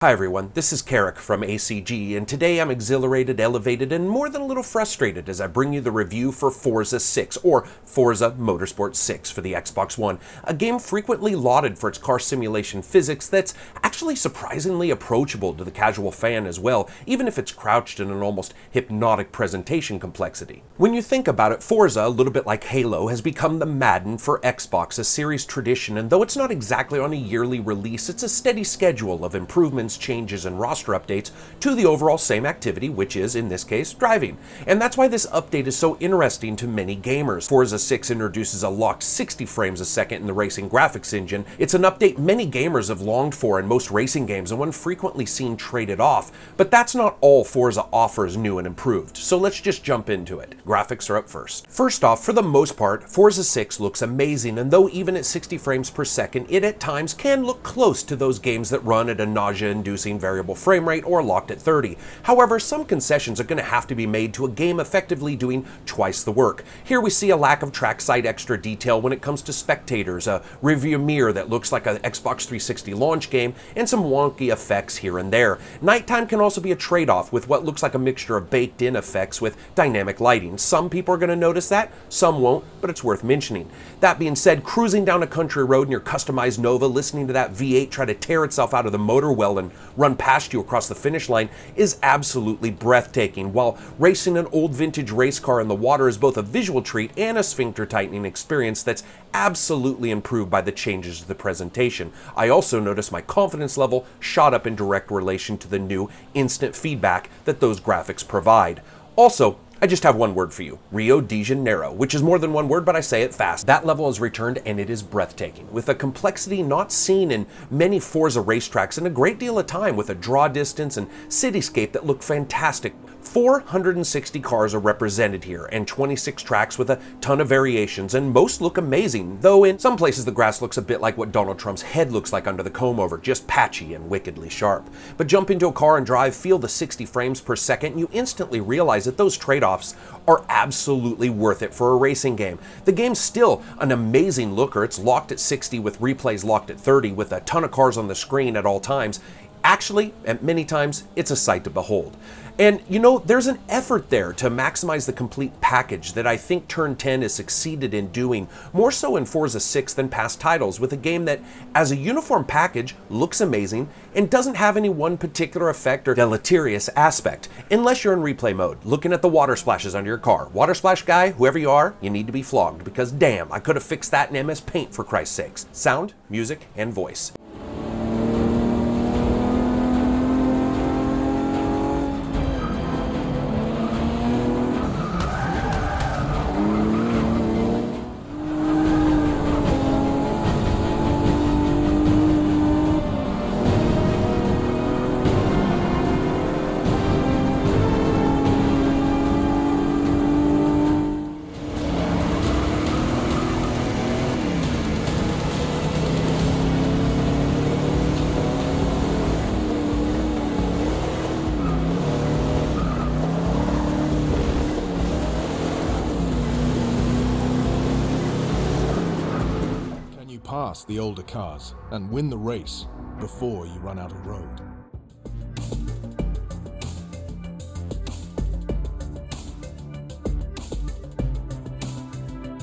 Hi everyone, this is Karak from ACG, and today I'm exhilarated, elevated, and more than a little frustrated as I bring you the review for Forza 6, or Forza Motorsport 6 for the Xbox One, a game frequently lauded for its car simulation physics that's actually surprisingly approachable to the casual fan as well, even if it's crouched in an almost hypnotic presentation complexity. When you think about it, Forza, a little bit like Halo, has become the Madden for Xbox, a series tradition, and though it's not exactly on a yearly release, it's a steady schedule of improvements, changes, and roster updates to the overall same activity, which is, in this case, driving. And that's why this update is so interesting to many gamers. Forza 6 introduces a locked 60 frames a second in the racing graphics engine. It's an update many gamers have longed for in most racing games and one frequently seen traded off. But that's not all Forza offers new and improved, so let's just jump into it. Graphics are up first. First off, for the most part, Forza 6 looks amazing, and though even at 60 frames per second, it at times can look close to those games that run at a nausea-inducing variable frame rate or locked at 30. However, some concessions are going to have to be made to a game effectively doing twice the work. Here we see a lack of trackside extra detail when it comes to spectators, a rearview mirror that looks like an Xbox 360 launch game, and some wonky effects here and there. Nighttime can also be a trade-off with what looks like a mixture of baked-in effects with dynamic lighting. Some people are going to notice that, some won't, but it's worth mentioning. That being said, cruising down a country road in your customized Nova, listening to that V8 try to tear itself out of the motor well and run past you across the finish line is absolutely breathtaking, while racing an old vintage race car in the water is both a visual treat and a sphincter tightening experience that's absolutely improved by the changes to the presentation. I also noticed my confidence level shot up in direct relation to the new instant feedback that those graphics provide. Also, I just have one word for you, Rio de Janeiro, which is more than one word, but I say it fast. That level has returned and it is breathtaking, with a complexity not seen in many Forza racetracks in a great deal of time, with a draw distance and cityscape that look fantastic. 460 cars are represented here, and 26 tracks with a ton of variations, and most look amazing, though in some places the grass looks a bit like what Donald Trump's head looks like under the comb-over, just patchy and wickedly sharp. But jump into a car and drive, feel the 60 frames per second, and you instantly realize that those trade-offs are absolutely worth it for a racing game. The game's still an amazing looker. It's locked at 60 with replays locked at 30 with a ton of cars on the screen at all times. Actually, at many times, it's a sight to behold. And you know, there's an effort there to maximize the complete package that I think Turn 10 has succeeded in doing, more so in Forza 6 than past titles, with a game that, as a uniform package, looks amazing and doesn't have any one particular effect or deleterious aspect, unless you're in replay mode, looking at the water splashes under your car. Water splash guy, whoever you are, you need to be flogged, because damn, I could have fixed that in MS Paint for Christ's sakes. Sound, music, and voice. Pass the older cars and win the race before you run out of road.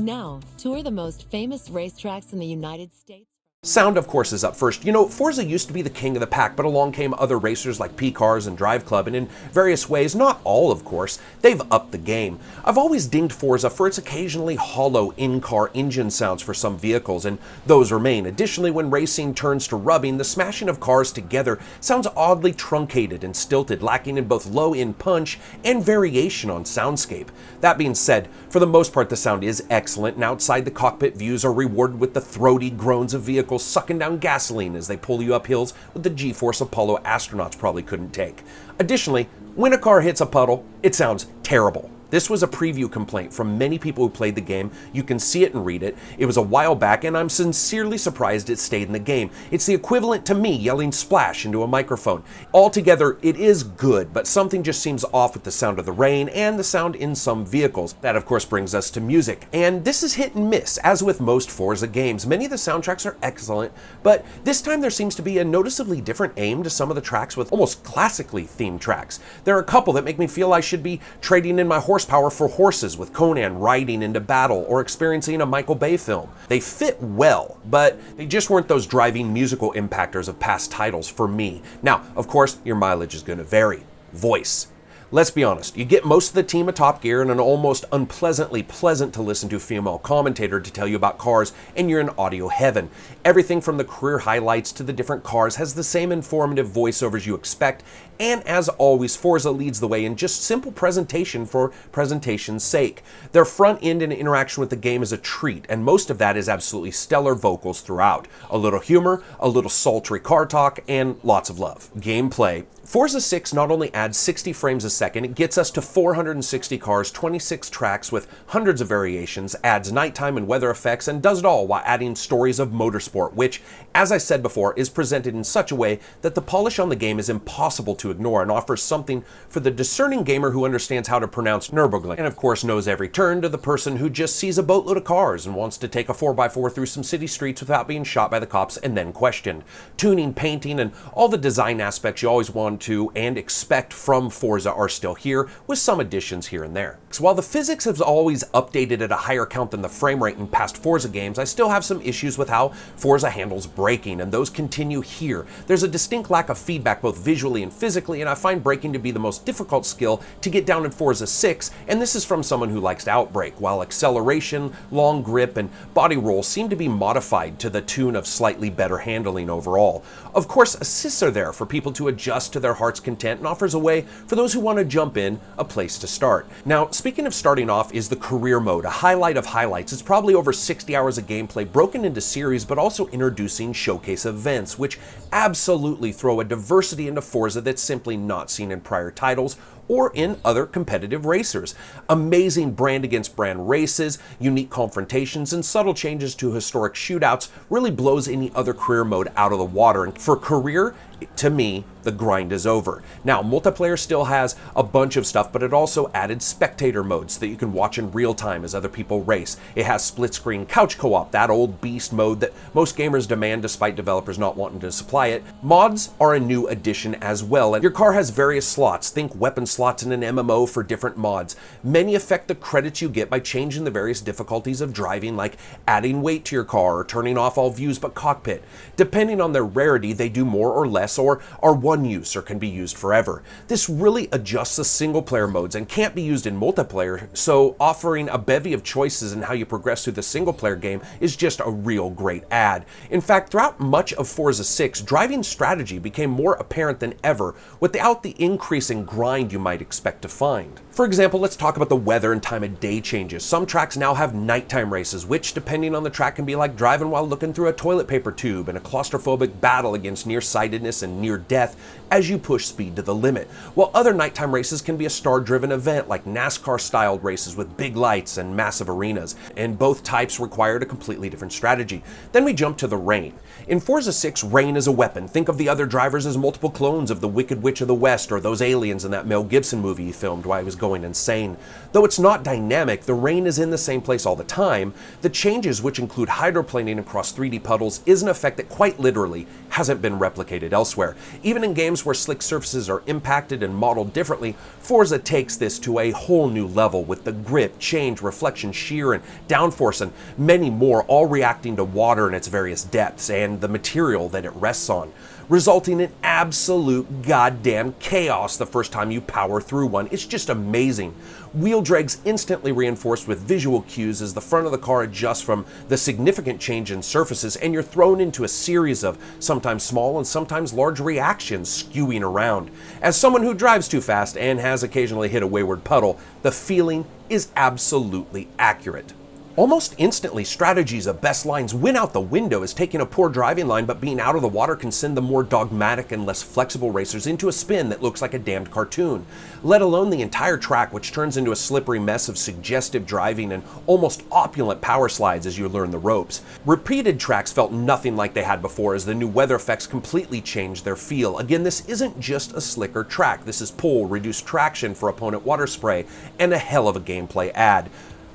Now, tour the most famous racetracks in the United States. Sound, of course, is up first. You know, Forza used to be the king of the pack, but along came other racers like P-Cars and Drive Club, and in various ways, not all of course, they've upped the game. I've always dinged Forza for its occasionally hollow in-car engine sounds for some vehicles, and those remain. Additionally, when racing turns to rubbing, the smashing of cars together sounds oddly truncated and stilted, lacking in both low-end punch and variation on soundscape. That being said, for the most part the sound is excellent, and outside the cockpit views are rewarded with the throaty groans of vehicles sucking down gasoline as they pull you up hills with the G-force Apollo astronauts probably couldn't take. Additionally, when a car hits a puddle, it sounds terrible. This was a preview complaint from many people who played the game. You can see it and read it. It was a while back, and I'm sincerely surprised it stayed in the game. It's the equivalent to me yelling splash into a microphone. Altogether, it is good, but something just seems off with the sound of the rain and the sound in some vehicles. That, of course, brings us to music. And this is hit and miss, as with most Forza games. Many of the soundtracks are excellent, but this time there seems to be a noticeably different aim to some of the tracks with almost classically themed tracks. There are a couple that make me feel I should be trading in my horsepower for horses, with Conan riding into battle or experiencing a Michael Bay film. They fit well, but they just weren't those driving musical impactors of past titles for me. Now, of course, your mileage is going to vary. Voice. Let's be honest, you get most of the team of Top Gear and an almost unpleasantly pleasant to listen to female commentator to tell you about cars, and you're in audio heaven. Everything from the career highlights to the different cars has the same informative voiceovers you expect, and as always, Forza leads the way in just simple presentation for presentation's sake. Their front end and interaction with the game is a treat, and most of that is absolutely stellar vocals throughout. A little humor, a little sultry car talk, and lots of love. Gameplay. Forza 6 not only adds 60 frames a second, it gets us to 460 cars, 26 tracks with hundreds of variations, adds nighttime and weather effects, and does it all while adding stories of motorsport, which, as I said before, is presented in such a way that the polish on the game is impossible to ignore and offers something for the discerning gamer who understands how to pronounce Nürburgring, and of course knows every turn, to the person who just sees a boatload of cars and wants to take a 4x4 through some city streets without being shot by the cops and then questioned. Tuning, painting, and all the design aspects you always want to and expect from Forza are still here, with some additions here and there. So while the physics has always updated at a higher count than the frame rate in past Forza games, I still have some issues with how Forza handles braking, and those continue here. There's a distinct lack of feedback both visually and physically, and I find braking to be the most difficult skill to get down in Forza 6, and this is from someone who likes to outbrake, while acceleration, long grip, and body roll seem to be modified to the tune of slightly better handling overall. Of course, assists are there for people to adjust to their heart's content and offers a way for those who want to jump in, a place to start. Now, speaking of starting off is the career mode, a highlight of highlights. It's probably over 60 hours of gameplay broken into series, but also introducing showcase events, which absolutely throw a diversity into Forza that's simply not seen in prior titles or in other competitive racers. Amazing brand against brand races, unique confrontations, and subtle changes to historic shootouts really blows any other career mode out of the water. And for career, to me, the grind is over. Now, multiplayer still has a bunch of stuff, but it also added spectator modes that you can watch in real time as other people race. It has split screen couch co-op, that old beast mode that most gamers demand despite developers not wanting to supply it. Mods are a new addition as well, and your car has various slots. Think weapon slots in an MMO for different mods. Many affect the credits you get by changing the various difficulties of driving, like adding weight to your car or turning off all views but cockpit. Depending on their rarity, they do more or less, or are one use or can be used forever. This really adjusts the single player modes and can't be used in multiplayer, so offering a bevy of choices in how you progress through the single player game is just a real great add. In fact, throughout much of Forza 6, driving strategy became more apparent than ever without the increasing grind you might expect to find. For example, let's talk about the weather and time of day changes. Some tracks now have nighttime races, which depending on the track can be like driving while looking through a toilet paper tube in a claustrophobic battle against nearsightedness and near death as you push speed to the limit. While other nighttime races can be a star-driven event like NASCAR-styled races with big lights and massive arenas, and both types required a completely different strategy. Then we jump to the rain. In Forza 6, rain is a weapon. Think of the other drivers as multiple clones of the Wicked Witch of the West or those aliens in that Mel Gibson movie he filmed while he was going insane. Though it's not dynamic, the rain is in the same place all the time. The changes, which include hydroplaning across 3D puddles, is an effect that quite literally hasn't been replicated elsewhere. Even in games where slick surfaces are impacted and modeled differently, Forza takes this to a whole new level with the grip, change, reflection, shear, and downforce, and many more, all reacting to water in its various depths and the material that it rests on, resulting in absolute goddamn chaos the first time you power through one. It's just amazing. Wheel dregs instantly reinforced with visual cues as the front of the car adjusts from the significant change in surfaces, and you're thrown into a series of sometimes small and sometimes large reactions skewing around. As someone who drives too fast and has occasionally hit a wayward puddle, the feeling is absolutely accurate. Almost instantly, strategies of best lines went out the window, as taking a poor driving line but being out of the water can send the more dogmatic and less flexible racers into a spin that looks like a damned cartoon, let alone the entire track, which turns into a slippery mess of suggestive driving and almost opulent power slides as you learn the ropes. Repeated tracks felt nothing like they had before, as the new weather effects completely changed their feel. Again, this isn't just a slicker track, this is pull, reduced traction for opponent water spray, and a hell of a gameplay add.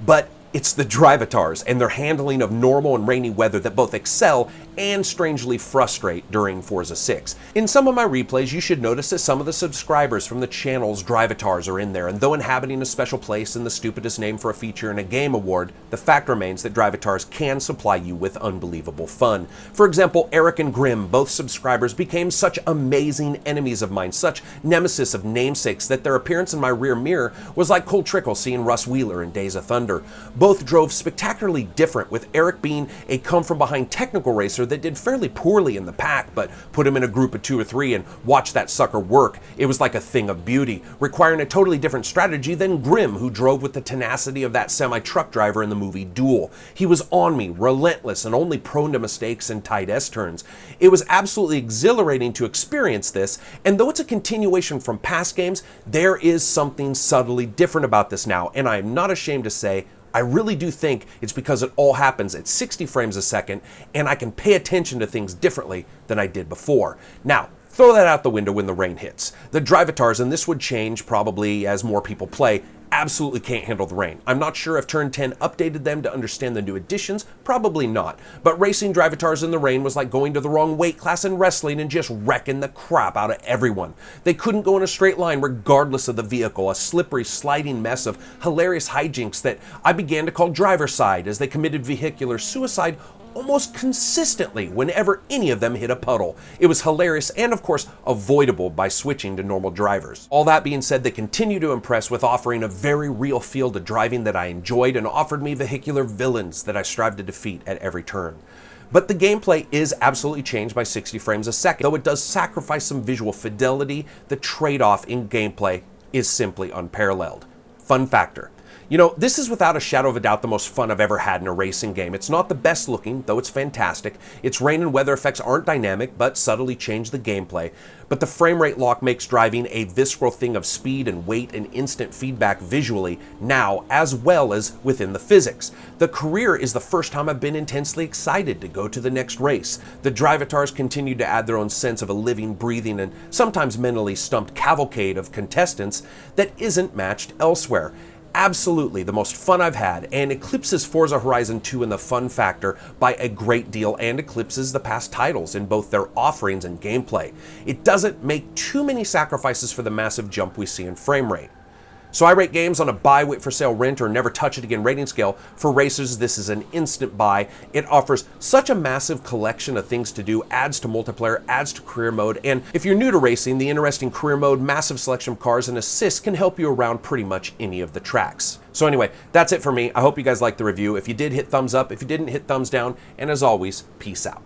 But it's the Drivatars and their handling of normal and rainy weather that both excel and strangely frustrate during Forza 6. In some of my replays, you should notice that some of the subscribers from the channel's Drivatars are in there, and though inhabiting a special place in the stupidest name for a feature in a game award, the fact remains that Drivatars can supply you with unbelievable fun. For example, Eric and Grimm, both subscribers, became such amazing enemies of mine, such nemesis of namesakes, that their appearance in my rear mirror was like Cole Trickle seeing Russ Wheeler in Days of Thunder. Both drove spectacularly different, with Eric being a come-from-behind technical racer that did fairly poorly in the pack, but put him in a group of 2 or 3 and watch that sucker work. It was like a thing of beauty, requiring a totally different strategy than Grimm, who drove with the tenacity of that semi-truck driver in the movie Duel. He was on me, relentless, and only prone to mistakes and tight S-turns. It was absolutely exhilarating to experience this, and though it's a continuation from past games, there is something subtly different about this now, and I am not ashamed to say I really do think it's because it all happens at 60 frames a second, and I can pay attention to things differently than I did before. Now, throw that out the window when the rain hits. The Drivatars, and this would change probably as more people play, absolutely can't handle the rain. I'm not sure if Turn 10 updated them to understand the new additions, probably not. But racing Drivatars in the rain was like going to the wrong weight class in wrestling and just wrecking the crap out of everyone. They couldn't go in a straight line regardless of the vehicle, a slippery, sliding mess of hilarious hijinks that I began to call driver side, as they committed vehicular suicide almost consistently whenever any of them hit a puddle. It was hilarious and, of course, avoidable by switching to normal drivers. All that being said, they continue to impress with offering a very real feel to driving that I enjoyed, and offered me vehicular villains that I strive to defeat at every turn. But the gameplay is absolutely changed by 60 frames a second. Though it does sacrifice some visual fidelity, the trade-off in gameplay is simply unparalleled. Fun factor. You know, this is without a shadow of a doubt the most fun I've ever had in a racing game. It's not the best looking, though it's fantastic. Its rain and weather effects aren't dynamic, but subtly change the gameplay. But the frame rate lock makes driving a visceral thing of speed and weight and instant feedback visually now, as well as within the physics. The career is the first time I've been intensely excited to go to the next race. The Drivatars continue to add their own sense of a living, breathing, and sometimes mentally stumped cavalcade of contestants that isn't matched elsewhere. Absolutely the most fun I've had, and eclipses Forza Horizon 2 in the fun factor by a great deal, and eclipses the past titles in both their offerings and gameplay. It doesn't make too many sacrifices for the massive jump we see in frame rate. So I rate games on a buy, wait for sale, rent, or never touch it again rating scale. For racers, this is an instant buy. It offers such a massive collection of things to do, adds to multiplayer, adds to career mode, and if you're new to racing, the interesting career mode, massive selection of cars, and assists can help you around pretty much any of the tracks. So anyway, that's it for me. I hope you guys liked the review. If you did, hit thumbs up. If you didn't, hit thumbs down. And as always, peace out.